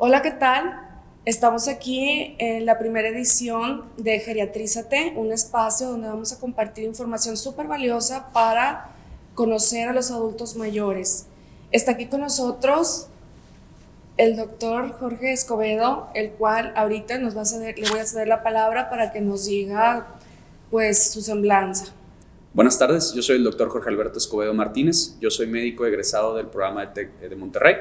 Hola, ¿qué tal? Estamos aquí en la primera edición de Geriatrízate, un espacio donde vamos a compartir información súper valiosa para conocer a los adultos mayores. Está aquí con nosotros el doctor Jorge Escobedo, el cual ahorita le voy a ceder la palabra para que nos diga pues su semblanza. Buenas tardes, yo soy el doctor Jorge Alberto Escobedo Martínez, yo soy médico egresado del programa de TEC de Monterrey.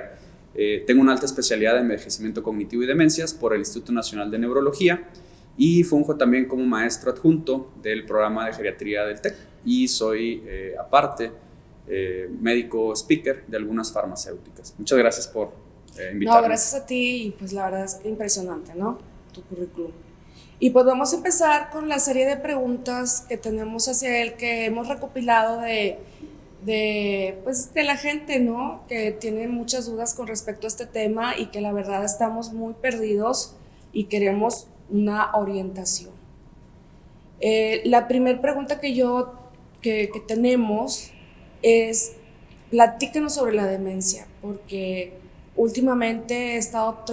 Tengo una alta especialidad en envejecimiento cognitivo y demencias por el Instituto Nacional de Neurología y funjo también como maestro adjunto del programa de geriatría del TEC y soy aparte médico speaker de algunas farmacéuticas. Muchas gracias por invitarme. No, gracias a ti y pues la verdad es que impresionante, ¿no? Tu currículum. Y pues vamos a empezar con la serie de preguntas que tenemos hacia él, que hemos recopilado de la gente, ¿no? Que tiene muchas dudas con respecto a este tema y que la verdad estamos muy perdidos y queremos una orientación. La primera pregunta que tenemos es, platícanos sobre la demencia, porque últimamente he estado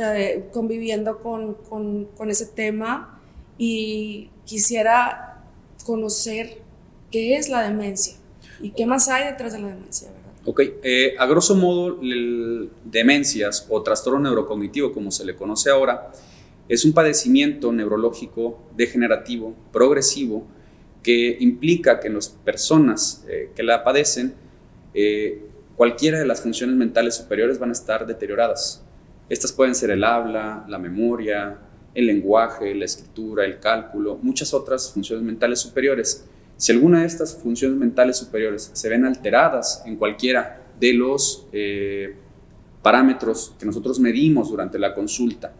conviviendo con ese tema y quisiera conocer qué es la demencia y qué más hay detrás de la demencia, ¿verdad? Ok, a grosso modo, demencias o trastorno neurocognitivo, como se le conoce ahora, es un padecimiento neurológico degenerativo, progresivo, que implica que en las personas que la padecen, cualquiera de las funciones mentales superiores van a estar deterioradas. Estas pueden ser el habla, la memoria, el lenguaje, la escritura, el cálculo, muchas otras funciones mentales superiores. Si alguna de estas funciones mentales superiores se ven alteradas en cualquiera de los parámetros que nosotros medimos durante la consulta,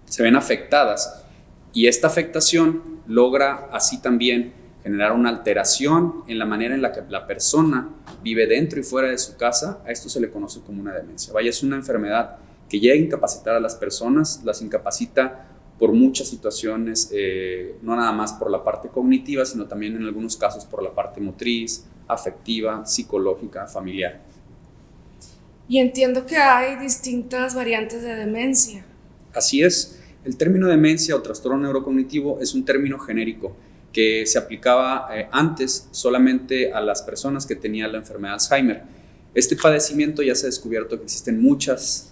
se ven afectadas y esta afectación logra así también generar una alteración en la manera en la que la persona vive dentro y fuera de su casa, a esto se le conoce como una demencia. Vaya, es una enfermedad que llega a incapacitar a las personas, las incapacita por muchas situaciones, no nada más por la parte cognitiva, sino también en algunos casos por la parte motriz, afectiva, psicológica, familiar. Y entiendo que hay distintas variantes de demencia. Así es, el término demencia o trastorno neurocognitivo es un término genérico que se aplicaba antes solamente a las personas que tenían la enfermedad de Alzheimer. Este padecimiento ya se ha descubierto que existen muchas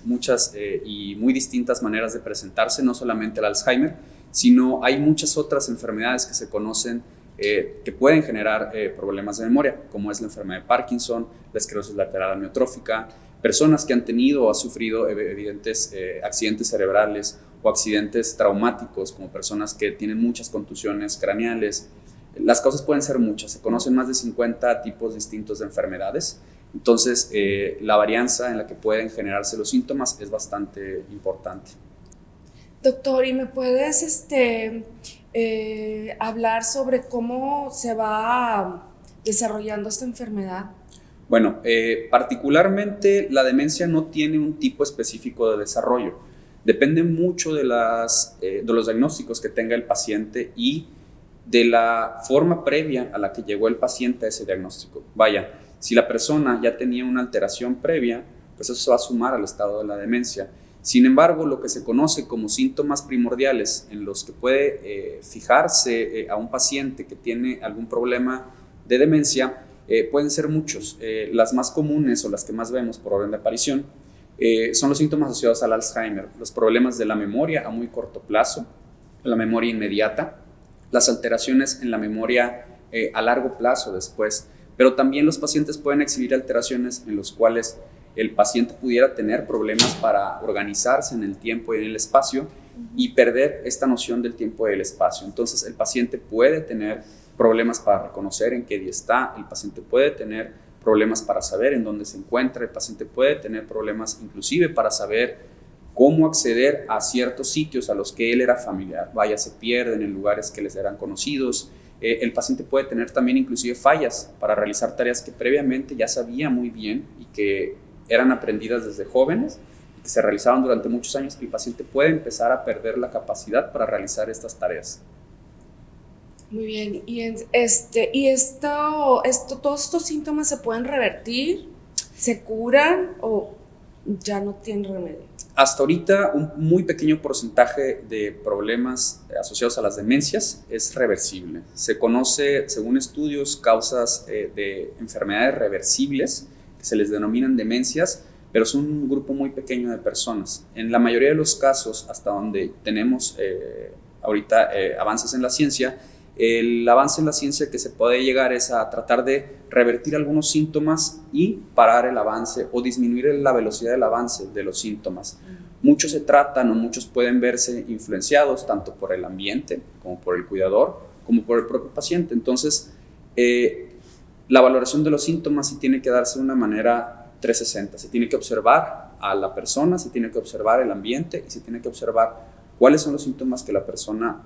y muy distintas maneras de presentarse, no solamente el Alzheimer, sino hay muchas otras enfermedades que se conocen que pueden generar problemas de memoria, como es la enfermedad de Parkinson, la esclerosis lateral amiotrófica, personas que han tenido o han sufrido evidentes accidentes cerebrales o accidentes traumáticos, como personas que tienen muchas contusiones craneales. Las causas pueden ser muchas, se conocen más de 50 tipos distintos de enfermedades. Entonces, la varianza en la que pueden generarse los síntomas es bastante importante. Doctor, ¿y me puedes hablar sobre cómo se va desarrollando esta enfermedad? Bueno, particularmente la demencia no tiene un tipo específico de desarrollo. Depende mucho de los diagnósticos que tenga el paciente y de la forma previa a la que llegó el paciente a ese diagnóstico. Vaya, si la persona ya tenía una alteración previa, pues eso se va a sumar al estado de la demencia. Sin embargo, lo que se conoce como síntomas primordiales en los que puede fijarse a un paciente que tiene algún problema de demencia pueden ser muchos. Las más comunes o las que más vemos por orden de aparición son los síntomas asociados al Alzheimer, los problemas de la memoria a muy corto plazo, la memoria inmediata, las alteraciones en la memoria a largo plazo después, pero también los pacientes pueden exhibir alteraciones en los cuales el paciente pudiera tener problemas para organizarse en el tiempo y en el espacio y perder esta noción del tiempo y del espacio. Entonces el paciente puede tener problemas para reconocer en qué día está, el paciente puede tener problemas para saber en dónde se encuentra, el paciente puede tener problemas inclusive para saber cómo acceder a ciertos sitios a los que él era familiar. Vaya, se pierden en lugares que les eran conocidos. El paciente puede tener también inclusive fallas para realizar tareas que previamente ya sabía muy bien y que eran aprendidas desde jóvenes y que se realizaban durante muchos años. El paciente puede empezar a perder la capacidad para realizar estas tareas. Muy bien, todos estos síntomas se pueden revertir, se curan o ya no tienen remedio. Hasta ahorita, un muy pequeño porcentaje de problemas asociados a las demencias es reversible. Se conoce, según estudios, causas de enfermedades reversibles, que se les denominan demencias, pero son un grupo muy pequeño de personas. En la mayoría de los casos, hasta donde tenemos ahorita avances en la ciencia, el avance en la ciencia que se puede llegar es a tratar de revertir algunos síntomas y parar el avance o disminuir la velocidad del avance de los síntomas. Muchos se tratan o muchos pueden verse influenciados tanto por el ambiente como por el cuidador como por el propio paciente. Entonces, la valoración de los síntomas sí tiene que darse de una manera 360. Se tiene que observar a la persona, se tiene que observar el ambiente y se tiene que observar cuáles son los síntomas que la persona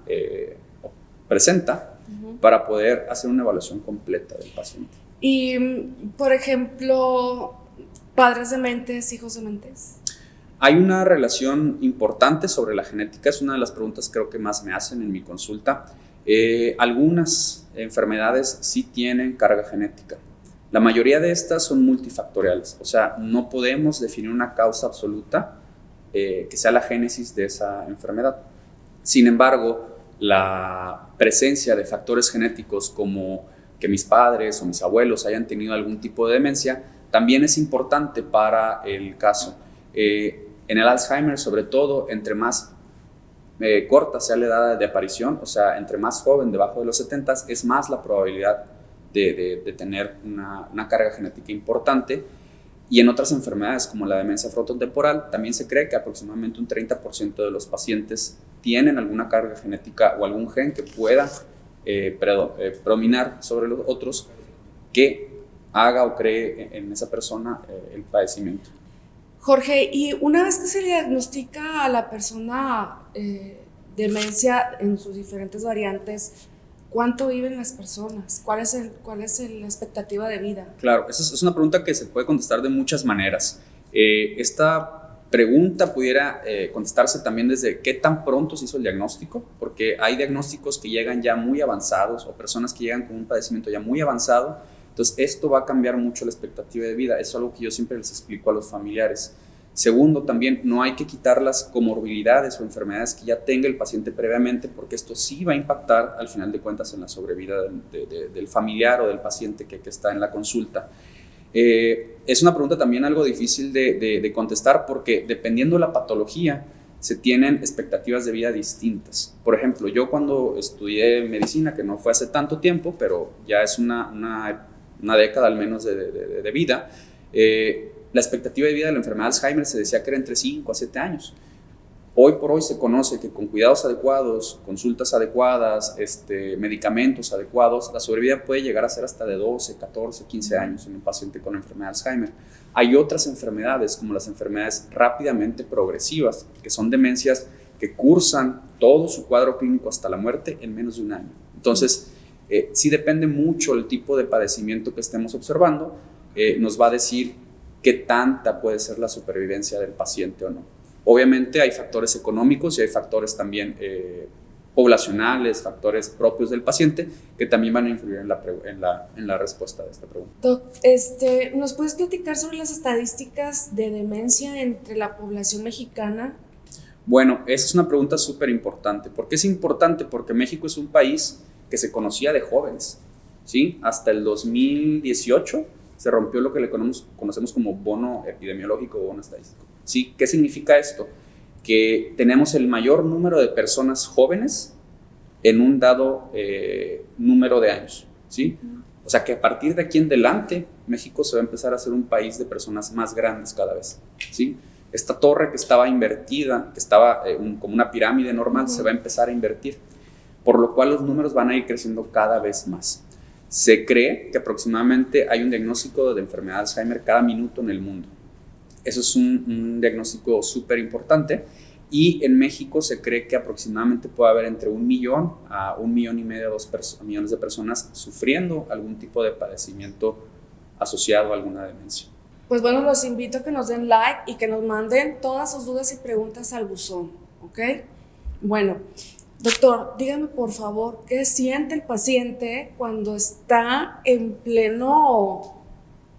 presenta para poder hacer una evaluación completa del paciente. Y, por ejemplo, padres dementes, hijos dementes. Hay una relación importante sobre la genética, es una de las preguntas creo que más me hacen en mi consulta. Algunas enfermedades sí tienen carga genética. La mayoría de estas son multifactoriales, o sea, no podemos definir una causa absoluta que sea la génesis de esa enfermedad. Sin embargo, la presencia de factores genéticos como que mis padres o mis abuelos hayan tenido algún tipo de demencia también es importante para el caso. En el Alzheimer, sobre todo, entre más corta sea la edad de aparición, o sea, entre más joven, debajo de los 70, es más la probabilidad de tener una carga genética importante. Y en otras enfermedades como la demencia frontotemporal, también se cree que aproximadamente un 30% de los pacientes tienen alguna carga genética o algún gen que pueda predominar sobre los otros que haga o cree en esa persona el padecimiento. Jorge, y una vez que se le diagnostica a la persona demencia en sus diferentes variantes, ¿cuánto viven las personas? ¿Cuál es la expectativa de vida? Claro, esa es una pregunta que se puede contestar de muchas maneras. Esta pregunta pudiera contestarse también desde qué tan pronto se hizo el diagnóstico, porque hay diagnósticos que llegan ya muy avanzados o personas que llegan con un padecimiento ya muy avanzado. Entonces, esto va a cambiar mucho la expectativa de vida. Eso es algo que yo siempre les explico a los familiares. Segundo, también no hay que quitar las comorbilidades o enfermedades que ya tenga el paciente previamente, porque esto sí va a impactar al final de cuentas en la sobrevida del familiar o del paciente que está en la consulta. Es una pregunta también algo difícil de contestar, porque dependiendo de la patología se tienen expectativas de vida distintas. Por ejemplo, yo cuando estudié medicina, que no fue hace tanto tiempo, pero ya es una década al menos de vida, la expectativa de vida de la enfermedad de Alzheimer se decía que era entre 5 a 7 años. Hoy por hoy se conoce que con cuidados adecuados, consultas adecuadas, medicamentos adecuados, la sobrevida puede llegar a ser hasta de 12, 14, 15 años en un paciente con enfermedad de Alzheimer. Hay otras enfermedades, como las enfermedades rápidamente progresivas, que son demencias que cursan todo su cuadro clínico hasta la muerte en menos de un año. Entonces, sí depende mucho el tipo de padecimiento que estemos observando, nos va a decir qué tanta puede ser la supervivencia del paciente o no. Obviamente hay factores económicos y hay factores también poblacionales, factores propios del paciente que también van a influir en la respuesta de esta pregunta. Doc, ¿nos puedes platicar sobre las estadísticas de demencia entre la población mexicana? Bueno, esa es una pregunta súper importante. ¿Por qué es importante? Porque México es un país que se conocía de jóvenes, ¿sí? Hasta el 2018 se rompió lo que le conocemos como bono epidemiológico o bono estadístico. ¿Sí? ¿Qué significa esto? Que tenemos el mayor número de personas jóvenes en un dado número de años, ¿sí? O sea que a partir de aquí en adelante, México se va a empezar a ser un país de personas más grandes cada vez, ¿sí? Esta torre que estaba invertida, que estaba como una pirámide normal, se va a empezar a invertir, por lo cual los números van a ir creciendo cada vez más. Se cree que aproximadamente hay un diagnóstico de enfermedad de Alzheimer cada minuto en el mundo. Eso es un diagnóstico súper importante, y en México se cree que aproximadamente puede haber entre 1 millón a 1,5 millones, 2 millones de personas sufriendo algún tipo de padecimiento asociado a alguna demencia. Pues bueno, los invito a que nos den like y que nos manden todas sus dudas y preguntas al buzón, ¿ok? Bueno, doctor, dígame por favor, ¿qué siente el paciente cuando está en pleno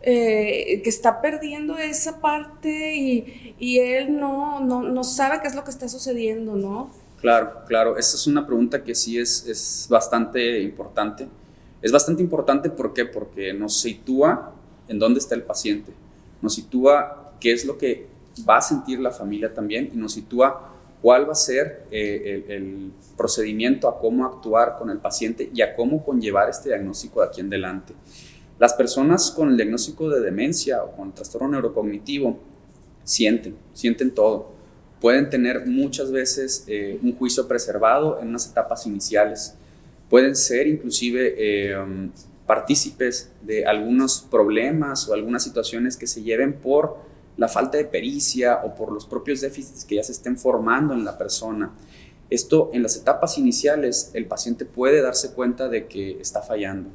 que está perdiendo esa parte y él no sabe qué es lo que está sucediendo, ¿no? Claro, claro. Esa es una pregunta que sí es bastante importante. Es bastante importante, ¿por qué? Porque nos sitúa en dónde está el paciente, nos sitúa qué es lo que va a sentir la familia también y nos sitúa cuál va a ser el procedimiento a cómo actuar con el paciente y a cómo conllevar este diagnóstico de aquí en adelante. Las personas con el diagnóstico de demencia o con trastorno neurocognitivo sienten todo. Pueden tener muchas veces un juicio preservado en unas etapas iniciales. Pueden ser inclusive partícipes de algunos problemas o algunas situaciones que se lleven por la falta de pericia o por los propios déficits que ya se estén formando en la persona. Esto, en las etapas iniciales, el paciente puede darse cuenta de que está fallando.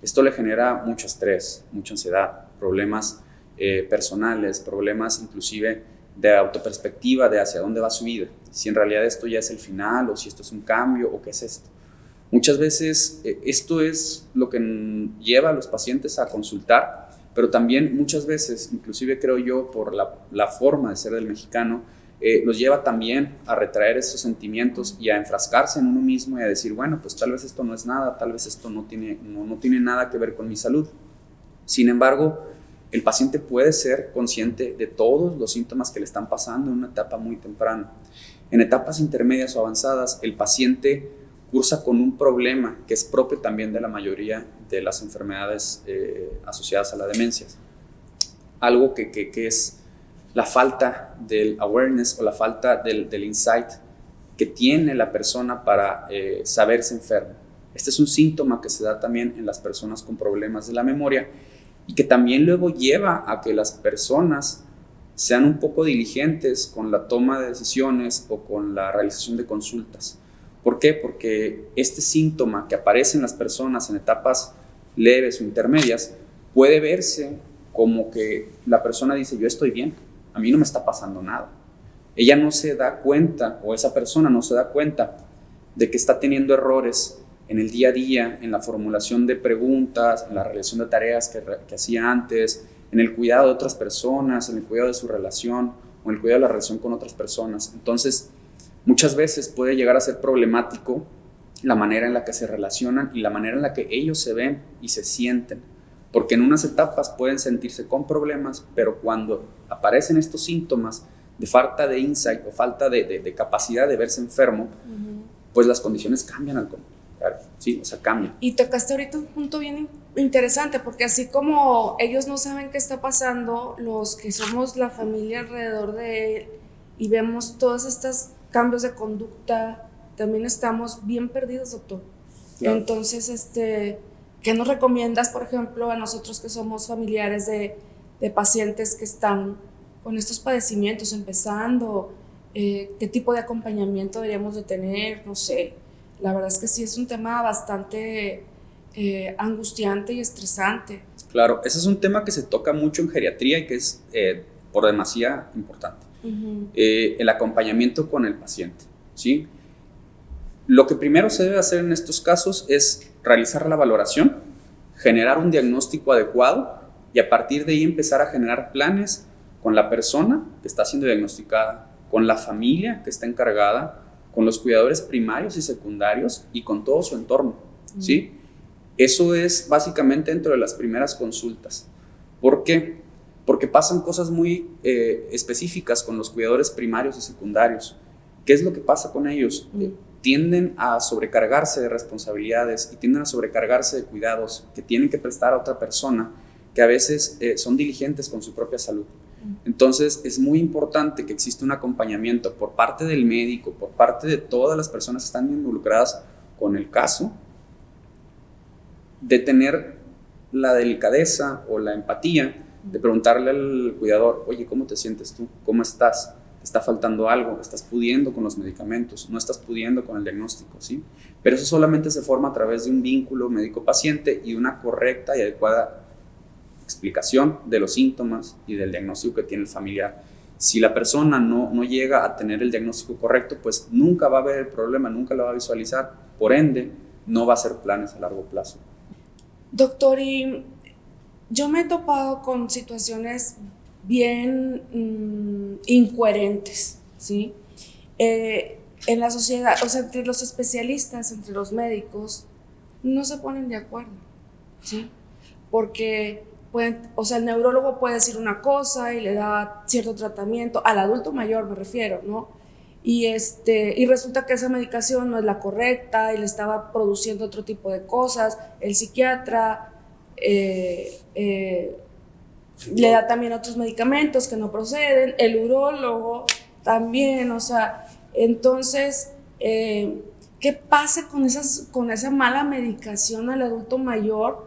Esto le genera mucho estrés, mucha ansiedad, problemas personales, problemas inclusive de autoperspectiva de hacia dónde va su vida, si en realidad esto ya es el final o si esto es un cambio o qué es esto. Muchas veces esto es lo que lleva a los pacientes a consultar, pero también muchas veces, inclusive creo yo por la forma de ser del mexicano, los lleva también a retraer esos sentimientos y a enfrascarse en uno mismo y a decir, bueno, pues tal vez esto no es nada, tal vez esto no tiene nada que ver con mi salud. Sin embargo, el paciente puede ser consciente de todos los síntomas que le están pasando en una etapa muy temprana. En etapas intermedias o avanzadas, el paciente cursa con un problema que es propio también de la mayoría de las enfermedades asociadas a la demencia. Algo que es la falta del awareness o la falta del insight que tiene la persona para saberse enfermo. Este es un síntoma que se da también en las personas con problemas de la memoria y que también luego lleva a que las personas sean un poco diligentes con la toma de decisiones o con la realización de consultas. ¿Por qué? Porque este síntoma que aparece en las personas en etapas leves o intermedias puede verse como que la persona dice, yo estoy bien, a mí no me está pasando nada. Ella no se da cuenta, o esa persona no se da cuenta de que está teniendo errores en el día a día, en la formulación de preguntas, en la realización de tareas que hacía antes, en el cuidado de otras personas, en el cuidado de su relación o en el cuidado de la relación con otras personas. Entonces, muchas veces puede llegar a ser problemático la manera en la que se relacionan y la manera en la que ellos se ven y se sienten. Porque en unas etapas pueden sentirse con problemas, pero cuando aparecen estos síntomas de falta de insight o falta de capacidad de verse enfermo, pues las condiciones cambian al contrario. Sí, o sea, cambian. Y tocaste ahorita un punto bien interesante, porque así como ellos no saben qué está pasando, los que somos la familia alrededor de él y vemos todos estos cambios de conducta, también estamos bien perdidos, doctor. Claro. Entonces, ¿qué nos recomiendas, por ejemplo, a nosotros que somos familiares de pacientes que están con estos padecimientos empezando? ¿Qué tipo de acompañamiento deberíamos de tener? No sé. La verdad es que sí es un tema bastante angustiante y estresante. Claro, ese es un tema que se toca mucho en geriatría y que es por demasiado importante. El acompañamiento con el paciente, ¿sí? Lo que primero se debe hacer en estos casos es realizar la valoración, generar un diagnóstico adecuado y a partir de ahí empezar a generar planes con la persona que está siendo diagnosticada, con la familia que está encargada, con los cuidadores primarios y secundarios y con todo su entorno, ¿sí? Eso es básicamente dentro de las primeras consultas. ¿Por qué? Porque pasan cosas muy específicas con los cuidadores primarios y secundarios. ¿Qué es lo que pasa con ellos? Tienden a sobrecargarse de responsabilidades y tienden a sobrecargarse de cuidados que tienen que prestar a otra persona que a veces son diligentes con su propia salud. Entonces es muy importante que exista un acompañamiento por parte del médico, por parte de todas las personas que están involucradas con el caso, de tener la delicadeza o la empatía de preguntarle al cuidador, oye, ¿cómo te sientes tú? ¿Cómo estás? ¿Te está faltando algo? ¿Estás pudiendo con los medicamentos? ¿No estás pudiendo con el diagnóstico? ¿Sí? Pero eso solamente se forma a través de un vínculo médico-paciente y una correcta y adecuada explicación de los síntomas y del diagnóstico que tiene el familiar. Si la persona no llega a tener el diagnóstico correcto, pues nunca va a ver el problema, nunca lo va a visualizar, por ende, no va a hacer planes a largo plazo. Doctor, y Yo me he topado con situaciones bien incoherentes, ¿sí? En la sociedad, o sea, entre los especialistas, entre los médicos, no se ponen de acuerdo, ¿sí? Porque pueden, o sea, el neurólogo puede decir una cosa y le da cierto tratamiento, al adulto mayor me refiero, ¿no? Y resulta que esa medicación no es la correcta y le estaba produciendo otro tipo de cosas. El psiquiatra le da también otros medicamentos que no proceden, el urólogo también, o sea, entonces, ¿qué pasa con esa mala medicación al adulto mayor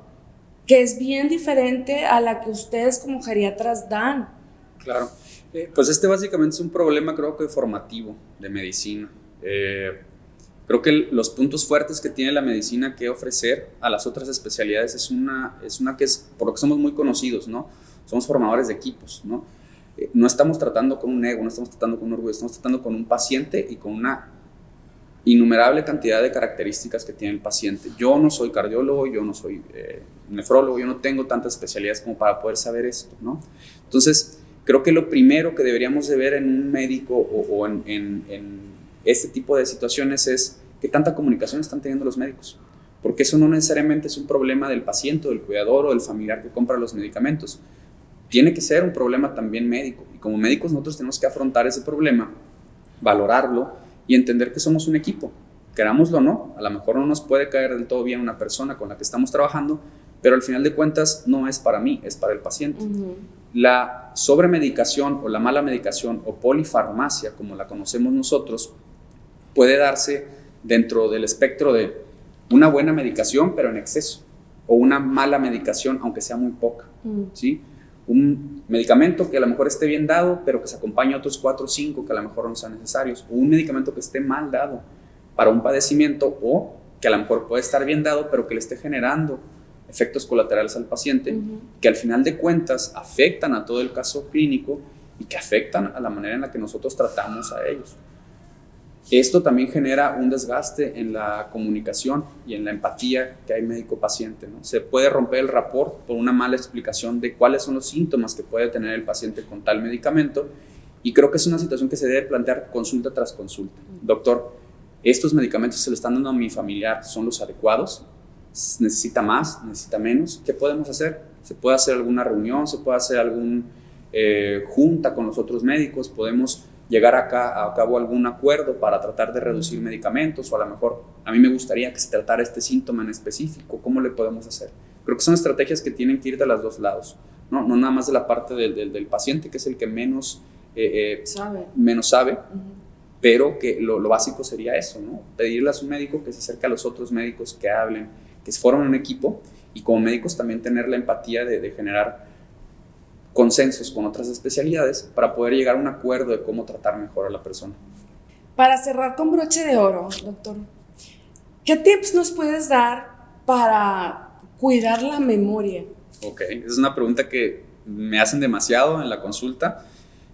que es bien diferente a la que ustedes como geriatras dan? Claro, pues este básicamente es un problema creo que formativo de medicina. Creo que los puntos fuertes que tiene la medicina que ofrecer a las otras especialidades es una que es, por lo que somos muy conocidos, ¿no? Somos formadores de equipos, ¿no? No estamos tratando con un ego, no estamos tratando con un orgullo, estamos tratando con un paciente y con una innumerable cantidad de características que tiene el paciente. Yo no soy cardiólogo, yo no soy nefrólogo, yo no tengo tantas especialidades como para poder saber esto, ¿no? Entonces, creo que lo primero que deberíamos de ver en un médico o en este tipo de situaciones es qué tanta comunicación están teniendo los médicos, porque eso no necesariamente es un problema del paciente, o del cuidador o del familiar que compra los medicamentos. Tiene que ser un problema también médico, y como médicos nosotros tenemos que afrontar ese problema, valorarlo y entender que somos un equipo, querámoslo o no. A lo mejor no nos puede caer del todo bien una persona con la que estamos trabajando, pero al final de cuentas no es para mí, es para el paciente. La sobremedicación o la mala medicación o polifarmacia, como la conocemos nosotros, puede darse dentro del espectro de una buena medicación pero en exceso, o una mala medicación aunque sea muy poca, ¿sí? Un medicamento que a lo mejor esté bien dado pero que se acompañe a otros 4 o 5 que a lo mejor no sean necesarios, o un medicamento que esté mal dado para un padecimiento, o que a lo mejor puede estar bien dado pero que le esté generando efectos colaterales al paciente, que al final de cuentas afectan a todo el caso clínico y que afectan a la manera en la que nosotros tratamos a ellos. Esto también genera un desgaste en la comunicación y en la empatía que hay médico-paciente, ¿no? Se puede romper el rapport por una mala explicación de cuáles son los síntomas que puede tener el paciente con tal medicamento, y creo que es una situación que se debe plantear consulta tras consulta. Doctor, ¿estos medicamentos se le están dando a mi familiar son los adecuados? ¿Necesita más? ¿Necesita menos? ¿Qué podemos hacer? ¿Se puede hacer alguna reunión? ¿Se puede hacer alguna junta con los otros médicos? ¿Podemos llegar a cabo algún acuerdo para tratar de reducir medicamentos? O a lo mejor a mí me gustaría que se tratara este síntoma en específico. ¿Cómo le podemos hacer? Creo que son estrategias que tienen que ir de los dos lados, no nada más de la parte del paciente, que es el que menos sabe. Pero que lo básico sería eso, ¿no? Pedirle a su médico que se acerque a los otros médicos, que hablen, que se formen un equipo, y como médicos también tener la empatía de generar consensos con otras especialidades para poder llegar a un acuerdo de cómo tratar mejor a la persona. Para cerrar con broche de oro, doctor, ¿qué tips nos puedes dar para cuidar la memoria? Ok, es una pregunta que me hacen demasiado en la consulta.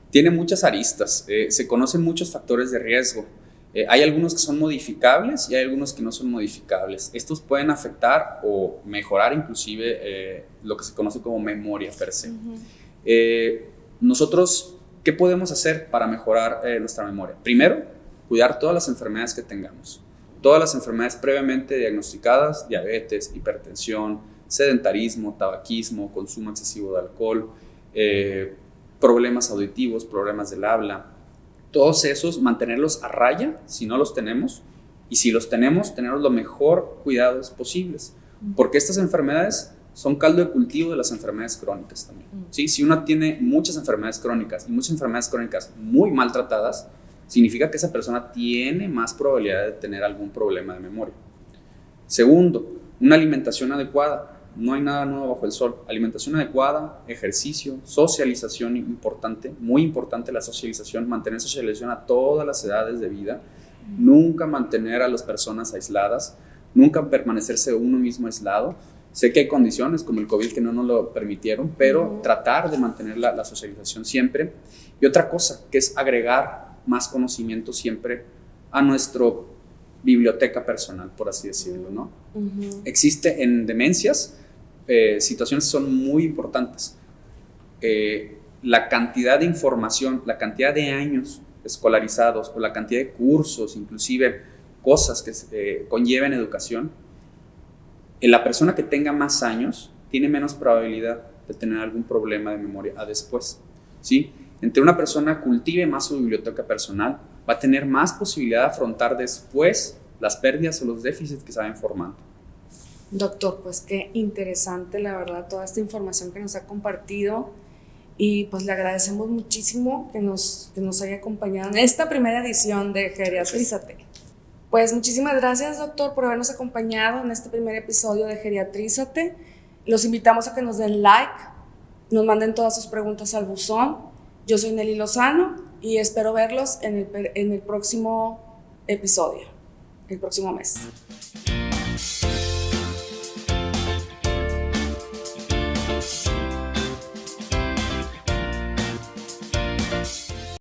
Tiene muchas aristas, se conocen muchos factores de riesgo. Hay algunos que son modificables y hay algunos que no son modificables. Estos pueden afectar o mejorar inclusive lo que se conoce como memoria per se. Nosotros, ¿qué podemos hacer para mejorar nuestra memoria? Primero, cuidar todas las enfermedades que tengamos. Todas las enfermedades previamente diagnosticadas: diabetes, hipertensión, sedentarismo, tabaquismo, consumo excesivo de alcohol, problemas auditivos, problemas del habla. Todos esos, mantenerlos a raya si no los tenemos, y si los tenemos, tenerlos lo mejor cuidados posibles, porque estas enfermedades son caldo de cultivo de las enfermedades crónicas también, ¿sí? Si uno tiene muchas enfermedades crónicas y muchas enfermedades crónicas muy maltratadas, significa que esa persona tiene más probabilidad de tener algún problema de memoria. Segundo, una alimentación adecuada. No hay nada nuevo bajo el sol. Alimentación adecuada, ejercicio, socialización importante, muy importante la socialización, mantener socialización a todas las edades de vida, nunca mantener a las personas aisladas, nunca permanecerse uno mismo aislado. Sé que hay condiciones como el COVID que no nos lo permitieron, pero tratar de mantener la socialización siempre. Y otra cosa, que es agregar más conocimiento siempre a nuestra biblioteca personal, por así decirlo, ¿no? Existe en demencias situaciones son muy importantes. La cantidad de información, la cantidad de años escolarizados o la cantidad de cursos, inclusive cosas que conlleven educación, la persona que tenga más años tiene menos probabilidad de tener algún problema de memoria a después, ¿sí? Entre una persona cultive más su biblioteca personal, va a tener más posibilidad de afrontar después las pérdidas o los déficits que se vayan formando. Doctor, pues qué interesante, la verdad, toda esta información que nos ha compartido, y pues le agradecemos muchísimo que nos haya acompañado en esta primera edición de Geriatrízate. Pues muchísimas gracias, doctor, por habernos acompañado en este primer episodio de Geriatrízate. Los invitamos a que nos den like, nos manden todas sus preguntas al buzón. Yo soy Nelly Lozano y espero verlos en el próximo episodio, el próximo mes.